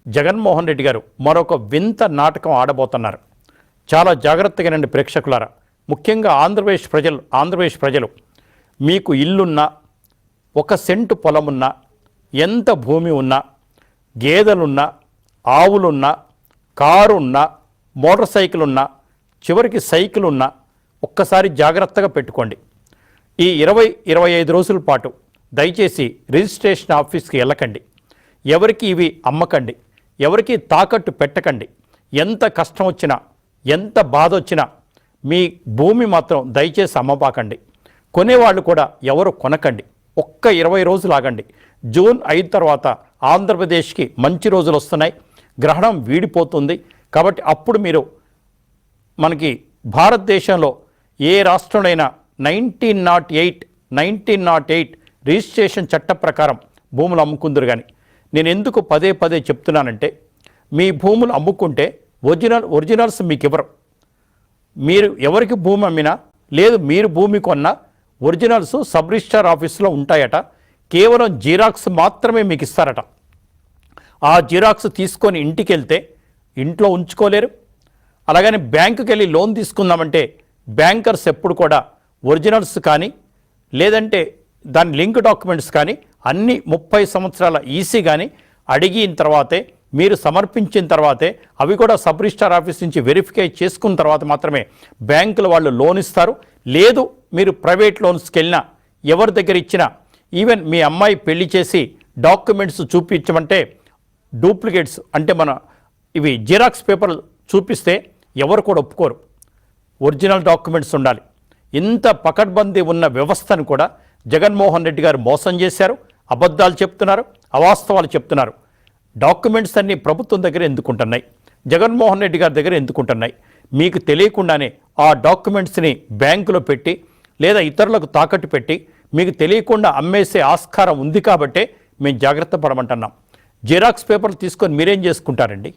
జగన్మోహన్ రెడ్డి గారు మరొక వింత నాటకం ఆడబోతున్నారు. చాలా జాగ్రత్తగానండి ప్రేక్షకులారా. ముఖ్యంగా ఆంధ్రప్రదేశ్ ప్రజలు మీకు ఇల్లున్నా, 1 సెంటు పొలమున్నా, ఎంత భూమి ఉన్నా, గేదెలున్నా, ఆవులున్నా, కారున్నా, మోటార్ సైకిల్ ఉన్నా, చివరికి సైకిల్ ఉన్నా ఒక్కసారి జాగ్రత్తగా పెట్టుకోండి. ఈ 20-25 రోజుల పాటు దయచేసి రిజిస్ట్రేషన్ ఆఫీస్కి వెళ్ళకండి. ఎవరికి ఇవి అమ్మకండి, ఎవరికి తాకట్టు పెట్టకండి. ఎంత కష్టం వచ్చినా, ఎంత బాధ వచ్చినా మీ భూమి మాత్రం దయచేసి అమ్మబాకండి. కొనేవాళ్ళు కూడా ఎవరు కొనకండి. ఒక్క 20 రోజులు ఆగండి. జూన్ 5 తర్వాత ఆంధ్రప్రదేశ్కి మంచి రోజులు వస్తున్నాయి. గ్రహణం వీడిపోతుంది. కాబట్టి అప్పుడు మీరు మనకి భారతదేశంలో ఏ రాష్ట్రంలోనైనా 1908 రిజిస్ట్రేషన్ చట్ట ప్రకారం భూములు అమ్ముకుందరు. కానీ నేను ఎందుకు పదే పదే చెప్తున్నానంటే, మీ భూములు అమ్ముకుంటే ఒరిజినల్స్ మీకు ఇవ్వరు. మీరు ఎవరికి భూమి అమ్మినా, లేదు మీరు భూమి కొన్నా ఒరిజినల్స్ సబ్ రిజిస్ట్రార్ ఆఫీసులో ఉంటాయట. కేవలం జిరాక్స్ మాత్రమే మీకు ఇస్తారట. ఆ జిరాక్స్ తీసుకొని ఇంటికి వెళ్తే ఇంట్లో ఉంచుకోలేరు. అలాగని బ్యాంకుకి వెళ్ళి లోన్ తీసుకుందామంటే బ్యాంకర్స్ ఎప్పుడు కూడా ఒరిజినల్స్ కానీ, లేదంటే దాని లింక్ డాక్యుమెంట్స్ కానీ అన్ని 30 సంవత్సరాల ఈసీ కానీ అడిగిన తర్వాతే, మీరు సమర్పించిన తర్వాతే, అవి కూడా సబ్ రిజిస్ట్రార్ ఆఫీస్ నుంచి వెరిఫై చేసుకున్న తర్వాత మాత్రమే బ్యాంకులు వాళ్ళు లోన్ ఇస్తారు. లేదు మీరు ప్రైవేట్ లోన్స్కి వెళ్ళినా, ఎవరి దగ్గర ఇచ్చినా, ఈవెన్ మీ అమ్మాయి పెళ్లి చేసి డాక్యుమెంట్స్ చూపించమంటే డూప్లికేట్స్ అంటే ఇవి జిరాక్స్ పేపర్లు చూపిస్తే ఎవరు కూడా ఒప్పుకోరు. ఒరిజినల్ డాక్యుమెంట్స్ ఉండాలి. ఇంత పకడ్బందీ ఉన్న వ్యవస్థను కూడా జగన్మోహన్ రెడ్డి గారు మోసం చేశారు. అబద్ధాలు చెప్తున్నారు, అవాస్తవాలు చెప్తున్నారు. డాక్యుమెంట్స్ అన్నీ ప్రభుత్వం దగ్గర ఎందుకుంటున్నాయి, జగన్మోహన్ రెడ్డి గారి దగ్గర ఎందుకుంటున్నాయి? మీకు తెలియకుండానే ఆ డాక్యుమెంట్స్ని బ్యాంకులో పెట్టి, లేదా ఇతరులకు తాకట్టు పెట్టి, మీకు తెలియకుండా అమ్మేసే ఆస్కారం ఉంది కాబట్టే మేము జాగ్రత్త పడమంటున్నాం. జిరాక్స్ పేపర్లు తీసుకొని మీరేం చేసుకుంటారండి?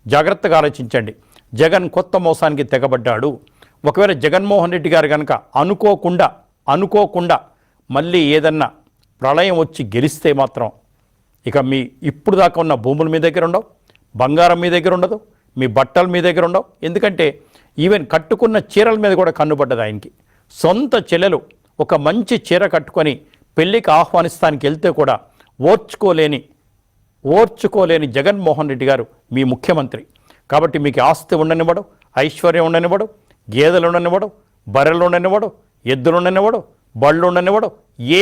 జాగ్రత్తగా ఆలోచించండి. జగన్ కొత్త మోసానికి తెగబడ్డాడు. ఒకవేళ జగన్మోహన్ రెడ్డి గారు కనుక అనుకోకుండా మళ్ళీ ఏదన్నా ప్రళయం వచ్చి గెలిస్తే మాత్రం ఇక మీ ఇప్పుడు దాకా ఉన్న భూములు మీ దగ్గర ఉండవు, బంగారం మీ దగ్గర ఉండదు, మీ బట్టలు మీ దగ్గర ఉండవు. ఎందుకంటే ఈవెన్ కట్టుకున్న చీరల మీద కూడా కన్నుపడ్డది ఆయనకి. సొంత చెల్లెలు ఒక మంచి చీర కట్టుకొని పెళ్ళికి ఆహ్వానిస్తానికి వెళ్తే కూడా ఓర్చుకోలేని జగన్మోహన్ రెడ్డి గారు మీ ముఖ్యమంత్రి. కాబట్టి మీకు ఆస్తి ఉండనివ్వడు, ఐశ్వర్యం ఉండనివ్వడు, గేదెలు ఉండనివ్వడు, బర్రెలు ఉండనివ్వడు, ఎద్దులు ఉండనివ్వడు, బళ్ళు ఉండనివ్వడు,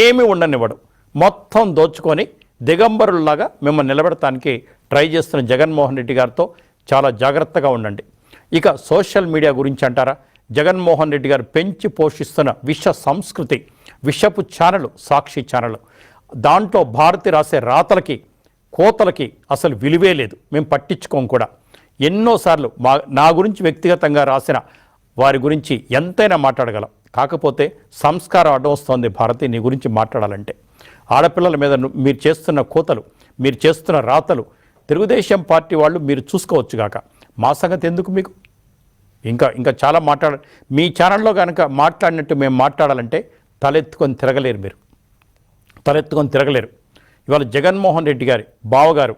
ఏమి ఉండనివ్వడు. మొత్తం దోచుకొని దిగంబరుల్లాగా మిమ్మల్ని నిలబెడటానికి ట్రై చేస్తున్న జగన్మోహన్ రెడ్డి గారితో చాలా జాగ్రత్తగా ఉండండి. ఇక సోషల్ మీడియా గురించి అంటారా? జగన్మోహన్ రెడ్డి గారు పెంచి పోషిస్తున్న విష సంస్కృతి, విషపు ఛానళ్ళు, సాక్షి ఛానళ్ళు. దాంట్లో భారతి రాసే రాతలకి, కోతలకి అసలు విలువే లేదు. మేము పట్టించుకోం కూడా. ఎన్నోసార్లు నా గురించి వ్యక్తిగతంగా రాసిన వారి గురించి ఎంతైనా మాట్లాడగలం. కాకపోతే సంస్కారం అడ్డొస్తోంది భారతి నీ గురించి మాట్లాడాలంటే. ఆడపిల్లల మీద మీరు చేస్తున్న కోతలు, మీరు చేస్తున్న రాతలు తెలుగుదేశం పార్టీ వాళ్ళు మీరు చూసుకోవచ్చు కాక మా సంగతి ఎందుకు మీకు? ఇంకా చాలా మీ ఛానల్లో కనుక మాట్లాడినట్టు మేము మాట్లాడాలంటే తలెత్తుకొని తిరగలేరు. ఇవాళ జగన్మోహన్ రెడ్డి గారి బావగారు